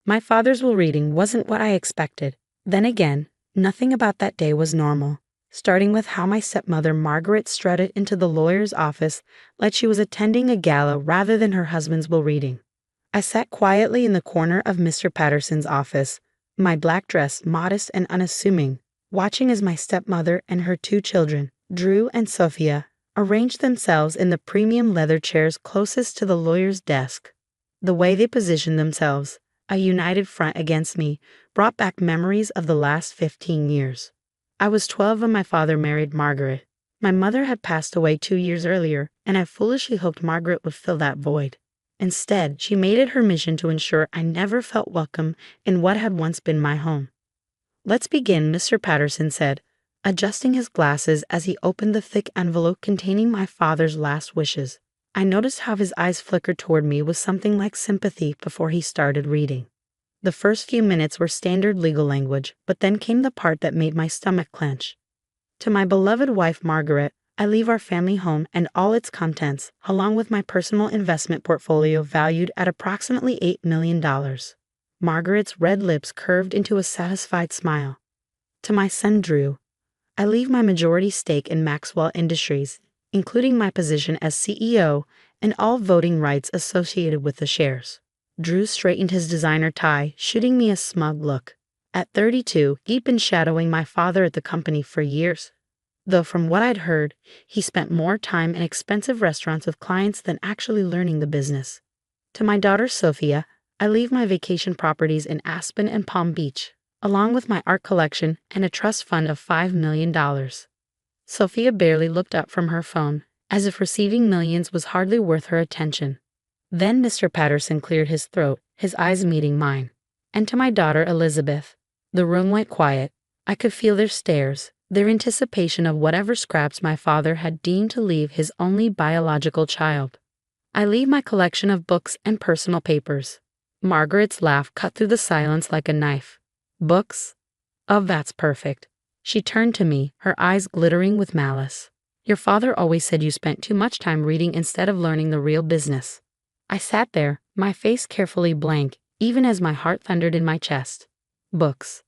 My father's will reading wasn't what I expected. Then again, nothing about that day was normal, starting with how my stepmother Margaret strutted into the lawyer's office like she was attending a gala rather than her husband's will reading. I sat quietly in the corner of Mr. Patterson's office, my black dress modest and unassuming, watching as my stepmother and her two children, Drew and Sophia, arranged themselves in the premium leather chairs closest to the lawyer's desk. The way they positioned themselves, a united front against me, brought back memories of the last 15 years. I was 12 when my father married Margaret. My mother had passed away 2 years earlier, and I foolishly hoped Margaret would fill that void. Instead, she made it her mission to ensure I never felt welcome in what had once been my home. "Let's begin," Mr. Patterson said, adjusting his glasses as he opened the thick envelope containing my father's last wishes. I noticed how his eyes flickered toward me with something like sympathy before he started reading. The first few minutes were standard legal language, but then came the part that made my stomach clench. "To my beloved wife Margaret, I leave our family home and all its contents, along with my personal investment portfolio valued at approximately $8 million. Margaret's red lips curved into a satisfied smile. "To my son Drew, I leave my majority stake in Maxwell Industries, including my position as CEO and all voting rights associated with the shares." Drew straightened his designer tie, shooting me a smug look. At 32, he'd been shadowing my father at the company for years, though from what I'd heard, he spent more time in expensive restaurants with clients than actually learning the business. "To my daughter Sophia, I leave my vacation properties in Aspen and Palm Beach, along with my art collection and a trust fund of $5 million. Sophia barely looked up from her phone, as if receiving millions was hardly worth her attention. Then Mr. Patterson cleared his throat, his eyes meeting mine. "And to my daughter Elizabeth." The room went quiet. I could feel their stares, their anticipation of whatever scraps my father had deemed to leave his only biological child. "I leave my collection of books and personal papers." Margaret's laugh cut through the silence like a knife. "Books? Oh, that's perfect." She turned to me, her eyes glittering with malice. "Your father always said you spent too much time reading instead of learning the real business." I sat there, my face carefully blank, even as my heart thundered in my chest. Books.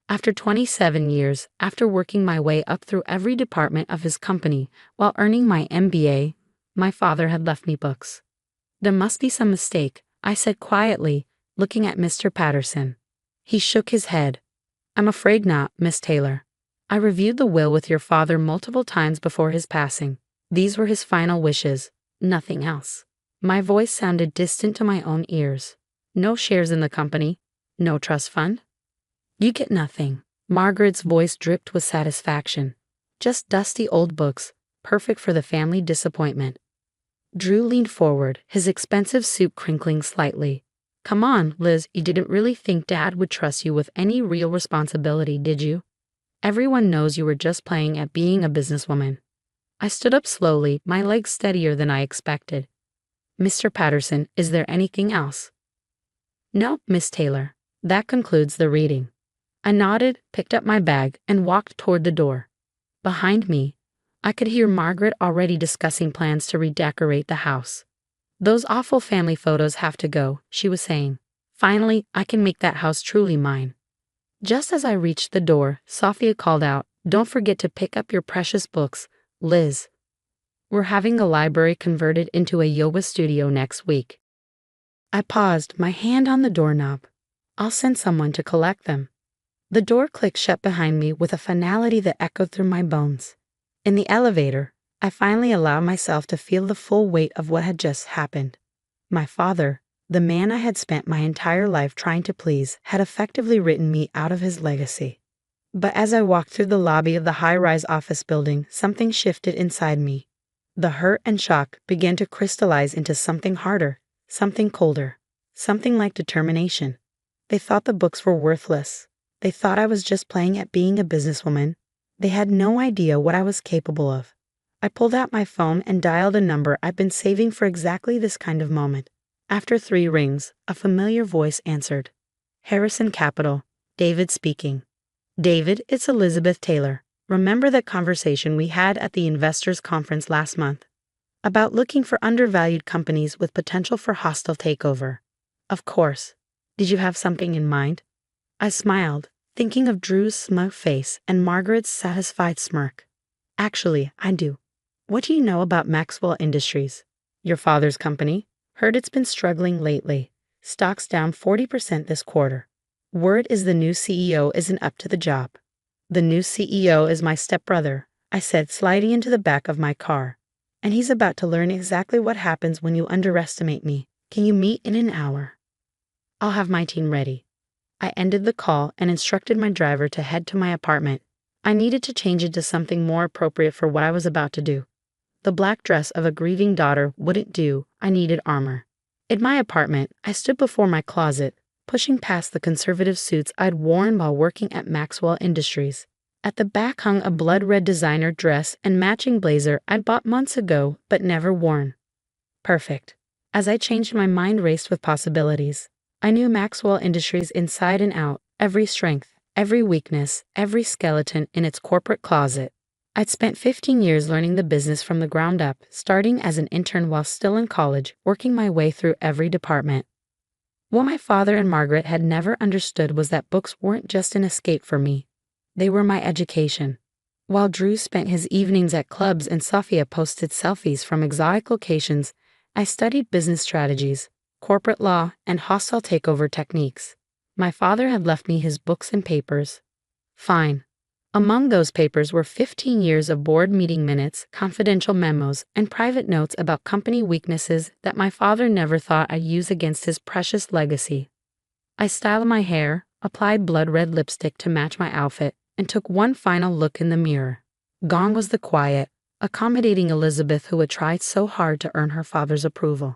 After 27 years, after working my way up through every department of his company while earning my MBA, my father had left me books. "There must be some mistake," I said quietly, looking at Mr. Patterson. He shook his head. "I'm afraid not, Miss Taylor. I reviewed the will with your father multiple times before his passing. These were his final wishes, nothing else." My voice sounded distant to my own ears. "No shares in the company? No trust fund?" "You get nothing." Margaret's voice dripped with satisfaction. "Just dusty old books, perfect for the family disappointment." Drew leaned forward, his expensive suit crinkling slightly. "Come on, Liz, you didn't really think Dad would trust you with any real responsibility, did you? Everyone knows you were just playing at being a businesswoman." I stood up slowly, my legs steadier than I expected. "Mr. Patterson, is there anything else?" "No, Miss Taylor. That concludes the reading." I nodded, picked up my bag, and walked toward the door. Behind me, I could hear Margaret already discussing plans to redecorate the house. "Those awful family photos have to go," she was saying. "Finally, I can make that house truly mine." Just as I reached the door, Sophia called out, "Don't forget to pick up your precious books, Liz. We're having a library converted into a yoga studio next week." I paused, my hand on the doorknob. "I'll send someone to collect them." The door clicked shut behind me with a finality that echoed through my bones. In the elevator, I finally allowed myself to feel the full weight of what had just happened. My father, the man I had spent my entire life trying to please, had effectively written me out of his legacy. But as I walked through the lobby of the high-rise office building, something shifted inside me. The hurt and shock began to crystallize into something harder, something colder, something like determination. They thought the books were worthless. They thought I was just playing at being a businesswoman. They had no idea what I was capable of. I pulled out my phone and dialed a number I'd been saving for exactly this kind of moment. After 3 rings, a familiar voice answered. "Harrison Capital, David speaking." "David, it's Elizabeth Taylor. Remember that conversation we had at the investors' conference last month? About looking for undervalued companies with potential for hostile takeover?" "Of course." Did you have something in mind? I smiled, thinking of Drew's smug face and Margaret's satisfied smirk. Actually, I do. What do you know about Maxwell Industries? Your father's company? Heard it's been struggling lately. Stock's down 40% this quarter. Word is the new CEO isn't up to the job. The new CEO is my stepbrother, I said, sliding into the back of my car. And he's about to learn exactly what happens when you underestimate me. Can you meet in an hour? I'll have my team ready. I ended the call and instructed my driver to head to my apartment. I needed to change into something more appropriate for what I was about to do. The black dress of a grieving daughter wouldn't do. I needed armor. In my apartment, I stood before my closet, pushing past the conservative suits I'd worn while working at Maxwell Industries. At the back hung a blood-red designer dress and matching blazer I'd bought months ago but never worn. Perfect. As I changed, my mind raced with possibilities. I knew Maxwell Industries inside and out, every strength, every weakness, every skeleton in its corporate closet. I'd spent 15 years learning the business from the ground up, starting as an intern while still in college, working my way through every department. What my father and Margaret had never understood was that books weren't just an escape for me. They were my education. While Drew spent his evenings at clubs and Sophia posted selfies from exotic locations, I studied business strategies, corporate law, and hostile takeover techniques. My father had left me his books and papers. Fine. Among those papers were 15 years of board meeting minutes, confidential memos, and private notes about company weaknesses that my father never thought I'd use against his precious legacy. I styled my hair, applied blood-red lipstick to match my outfit, and took one final look in the mirror. Gone was the quiet, accommodating Elizabeth who had tried so hard to earn her father's approval.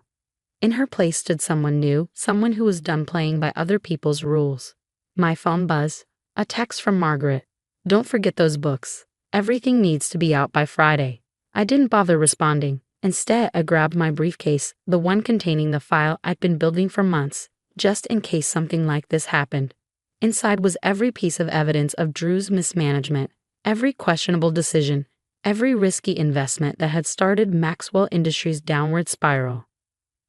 In her place stood someone new, someone who was done playing by other people's rules. My phone buzzed. A text from Margaret. Don't forget those books. Everything needs to be out by Friday. I didn't bother responding. Instead, I grabbed my briefcase, the one containing the file I'd been building for months, just in case something like this happened. Inside was every piece of evidence of Drew's mismanagement, every questionable decision, every risky investment that had started Maxwell Industries' downward spiral.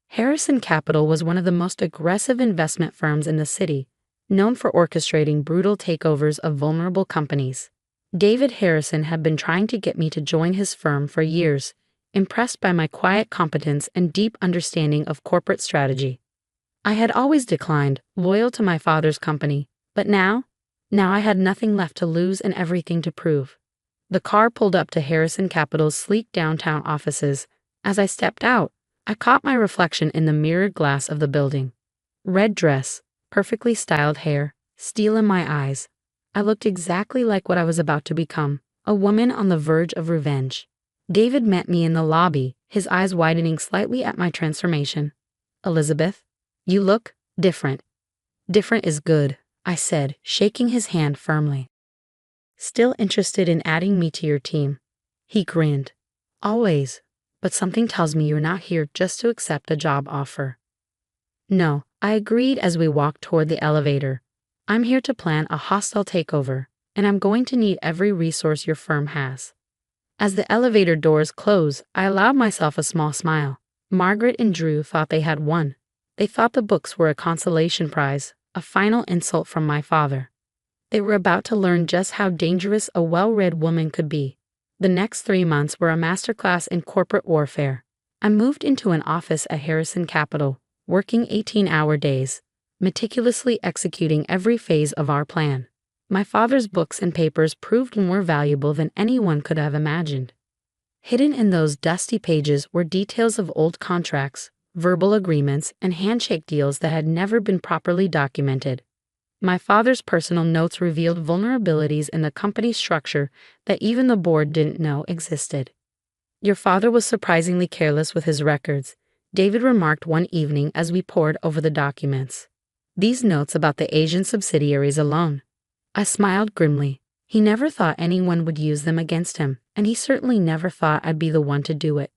Harrison Capital was one of the most aggressive investment firms in the city, known for orchestrating brutal takeovers of vulnerable companies. David Harrison had been trying to get me to join his firm for years, impressed by my quiet competence and deep understanding of corporate strategy. I had always declined, loyal to my father's company, but now I had nothing left to lose and everything to prove. The car pulled up to Harrison Capital's sleek downtown offices. As I stepped out, I caught my reflection in the mirrored glass of the building. Red dress, perfectly styled hair, steel in my eyes. I looked exactly like what I was about to become, a woman on the verge of revenge. David met me in the lobby, his eyes widening slightly at my transformation. Elizabeth, you look different. Different is good, I said, shaking his hand firmly. Still interested in adding me to your team? He grinned. Always, but something tells me you're not here just to accept a job offer. No, I agreed as we walked toward the elevator. I'm here to plan a hostile takeover, and I'm going to need every resource your firm has. As the elevator doors closed, I allowed myself a small smile. Margaret and Drew thought they had won. They thought the books were a consolation prize, a final insult from my father. They were about to learn just how dangerous a well-read woman could be. The next 3 months were a masterclass in corporate warfare. I moved into an office at Harrison Capital, working 18-hour days, meticulously executing every phase of our plan. My father's books and papers proved more valuable than anyone could have imagined. Hidden in those dusty pages were details of old contracts, verbal agreements, and handshake deals that had never been properly documented. My father's personal notes revealed vulnerabilities in the company's structure that even the board didn't know existed. Your father was surprisingly careless with his records, David remarked one evening as we pored over the documents. These notes about the Asian subsidiaries alone. I smiled grimly. He never thought anyone would use them against him, and he certainly never thought I'd be the one to do it.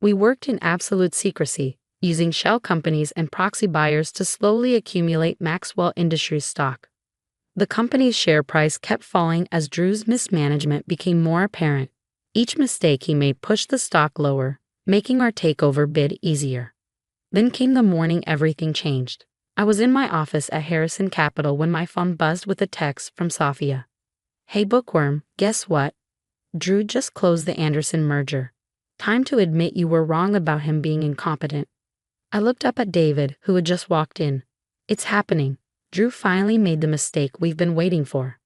We worked in absolute secrecy, using shell companies and proxy buyers to slowly accumulate Maxwell Industries stock. The company's share price kept falling as Drew's mismanagement became more apparent. Each mistake he made pushed the stock lower, making our takeover bid easier. Then came the morning everything changed. I was in my office at Harrison Capital when my phone buzzed with a text from Sophia. Hey Bookworm, guess what? Drew just closed the Anderson merger. Time to admit you were wrong about him being incompetent. I looked up at David, who had just walked in. It's happening. Drew finally made the mistake we've been waiting for.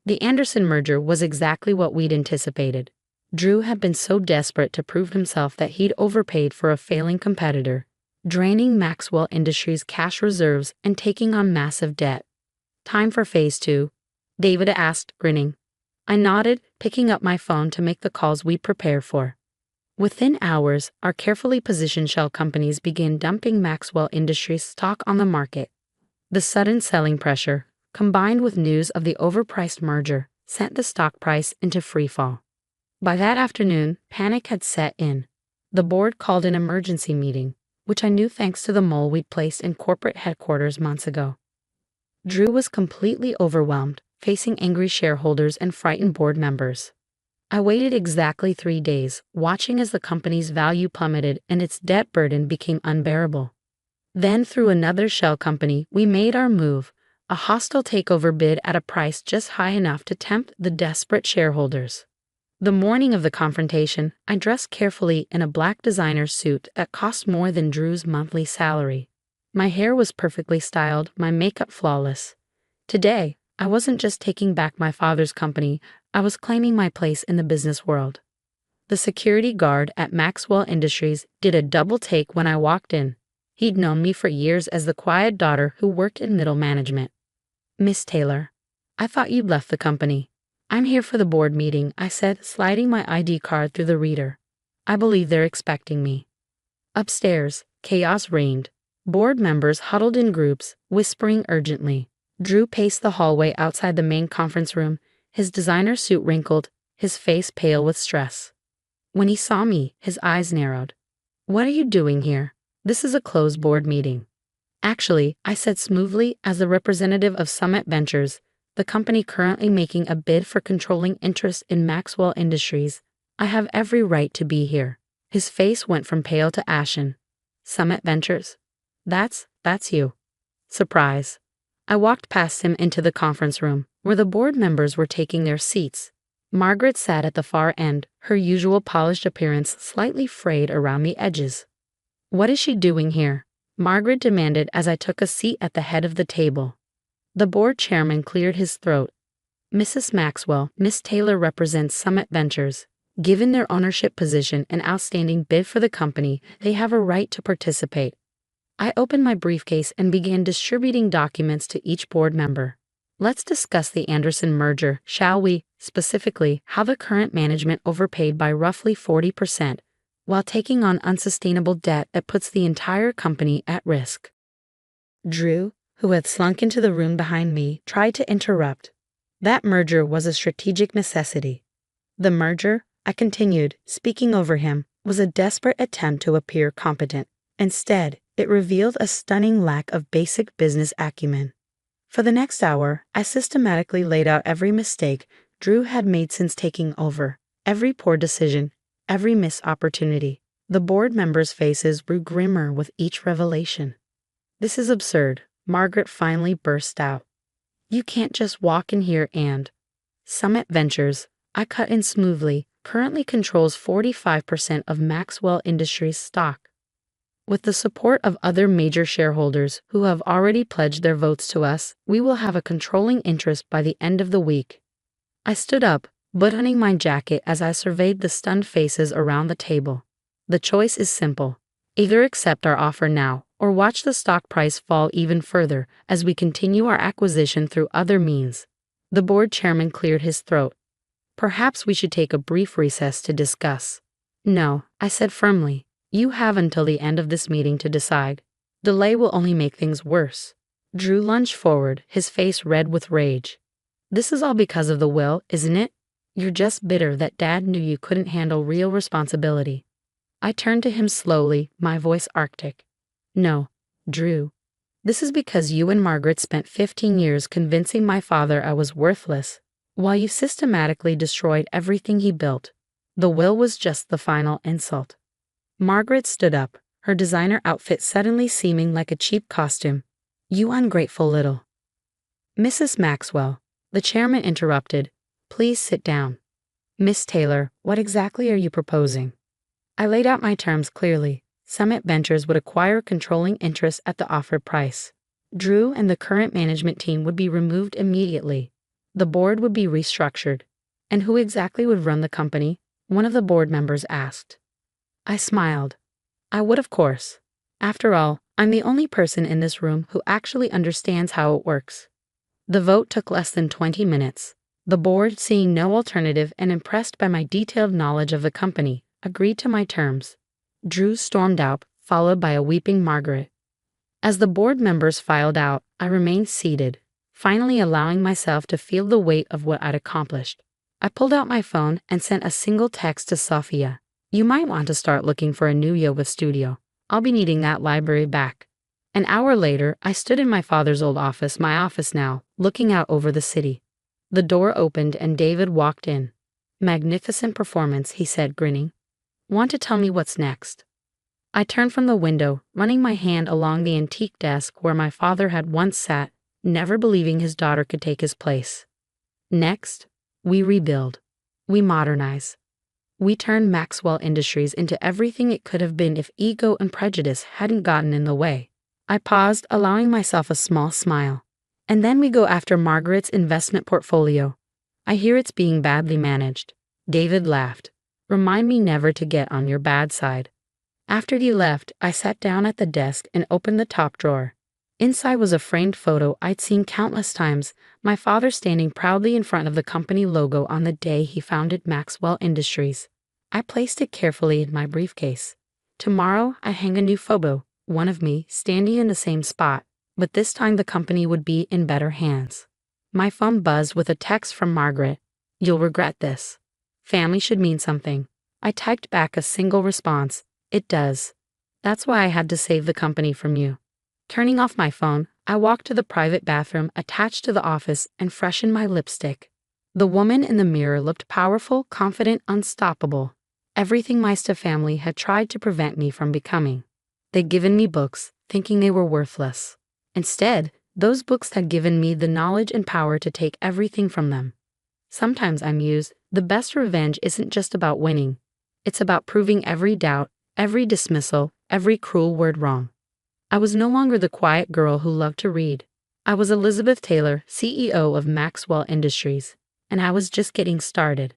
The Anderson merger was exactly what we'd anticipated. Drew had been so desperate to prove himself that he'd overpaid for a failing competitor, draining Maxwell Industries' cash reserves and taking on massive debt. Time for phase 2? David asked, grinning. I nodded, picking up my phone to make the calls we'd prepared for. Within hours, our carefully positioned shell companies began dumping Maxwell Industries stock on the market. The sudden selling pressure, combined with news of the overpriced merger, sent the stock price into freefall. By that afternoon, panic had set in. The board called an emergency meeting, which I knew thanks to the mole we'd placed in corporate headquarters months ago. Drew was completely overwhelmed, facing angry shareholders and frightened board members. I waited exactly 3 days, watching as the company's value plummeted and its debt burden became unbearable. Then, through another shell company, we made our move, a hostile takeover bid at a price just high enough to tempt the desperate shareholders. The morning of the confrontation, I dressed carefully in a black designer suit that cost more than Drew's monthly salary. My hair was perfectly styled, my makeup flawless. Today, I wasn't just taking back my father's company, I was claiming my place in the business world. The security guard at Maxwell Industries did a double take when I walked in. He'd known me for years as the quiet daughter who worked in middle management. Miss Taylor, I thought you'd left the company. I'm here for the board meeting, I said, sliding my ID card through the reader. I believe they're expecting me. Upstairs, chaos reigned. Board members huddled in groups, whispering urgently. Drew paced the hallway outside the main conference room, his designer suit wrinkled, his face pale with stress. When he saw me, his eyes narrowed. What are you doing here? This is a closed board meeting. Actually, I said smoothly as the representative of Summit Ventures, the company currently making a bid for controlling interest in Maxwell Industries, I have every right to be here. His face went from pale to ashen. Summit Ventures? That's you. Surprise. I walked past him into the conference room, where the board members were taking their seats. Margaret sat at the far end, her usual polished appearance slightly frayed around the edges. What is she doing here? Margaret demanded as I took a seat at the head of the table. The board chairman cleared his throat. Mrs. Maxwell, Miss Taylor represents Summit Ventures. Given their ownership position and outstanding bid for the company, they have a right to participate. I opened my briefcase and began distributing documents to each board member. Let's discuss the Anderson merger, shall we? Specifically, how the current management overpaid by roughly 40%, while taking on unsustainable debt that puts the entire company at risk. Drew, who had slunk into the room behind me, tried to interrupt. That merger was a strategic necessity. The merger, I continued, speaking over him, was a desperate attempt to appear competent. Instead, it revealed a stunning lack of basic business acumen. For the next hour, I systematically laid out every mistake Drew had made since taking over, every poor decision, every missed opportunity. The board members' faces grew grimmer with each revelation. This is absurd, Margaret finally burst out. You can't just walk in here and... Summit Ventures, I cut in smoothly, currently controls 45% of Maxwell Industries stock. With the support of other major shareholders who have already pledged their votes to us, we will have a controlling interest by the end of the week. I stood up, buttoning my jacket as I surveyed the stunned faces around the table. The choice is simple. Either accept our offer now, or watch the stock price fall even further as we continue our acquisition through other means. The board chairman cleared his throat. Perhaps we should take a brief recess to discuss. No, I said firmly. You have until the end of this meeting to decide. Delay will only make things worse. Drew lunged forward, his face red with rage. This is all because of the will, isn't it? You're just bitter that Dad knew you couldn't handle real responsibility. I turned to him slowly, my voice arctic. No, Drew. This is because you and Margaret spent 15 years convincing my father I was worthless, while you systematically destroyed everything he built. The will was just the final insult. Margaret stood up, her designer outfit suddenly seeming like a cheap costume. You ungrateful little. Mrs. Maxwell, the chairman interrupted. Please sit down. Miss Taylor, what exactly are you proposing? I laid out my terms clearly. Summit Ventures would acquire controlling interest at the offered price. Drew and the current management team would be removed immediately. The board would be restructured. And who exactly would run the company? One of the board members asked. I smiled. I would, of course. After all, I'm the only person in this room who actually understands how it works. The vote took less than 20 minutes. The board, seeing no alternative and impressed by my detailed knowledge of the company, agreed to my terms. Drew stormed out, followed by a weeping Margaret. As the board members filed out, I remained seated, finally allowing myself to feel the weight of what I'd accomplished. I pulled out my phone and sent a single text to Sophia. You might want to start looking for a new yoga studio. I'll be needing that library back. An hour later, I stood in my father's old office, my office now, looking out over the city. The door opened and David walked in. Magnificent performance, he said, grinning. Want to tell me what's next? I turned from the window, running my hand along the antique desk where my father had once sat, never believing his daughter could take his place. Next, we rebuild. We modernize. We turn Maxwell Industries into everything it could have been if ego and prejudice hadn't gotten in the way. I paused, allowing myself a small smile. And then we go after Margaret's investment portfolio. I hear it's being badly managed. David laughed. Remind me never to get on your bad side. After he left, I sat down at the desk and opened the top drawer. Inside was a framed photo I'd seen countless times, my father standing proudly in front of the company logo on the day he founded Maxwell Industries. I placed it carefully in my briefcase. Tomorrow, I hang a new photo, one of me standing in the same spot, but this time the company would be in better hands. My phone buzzed with a text from Margaret. You'll regret this. Family should mean something. I typed back a single response. It does. That's why I had to save the company from you. Turning off my phone, I walked to the private bathroom attached to the office and freshened my lipstick. The woman in the mirror looked powerful, confident, unstoppable. Everything my family had tried to prevent me from becoming. They'd given me books, thinking they were worthless. Instead, those books had given me the knowledge and power to take everything from them. Sometimes I muse, the best revenge isn't just about winning. It's about proving every doubt, every dismissal, every cruel word wrong. I was no longer the quiet girl who loved to read. I was Elizabeth Taylor, CEO of Maxwell Industries, and I was just getting started.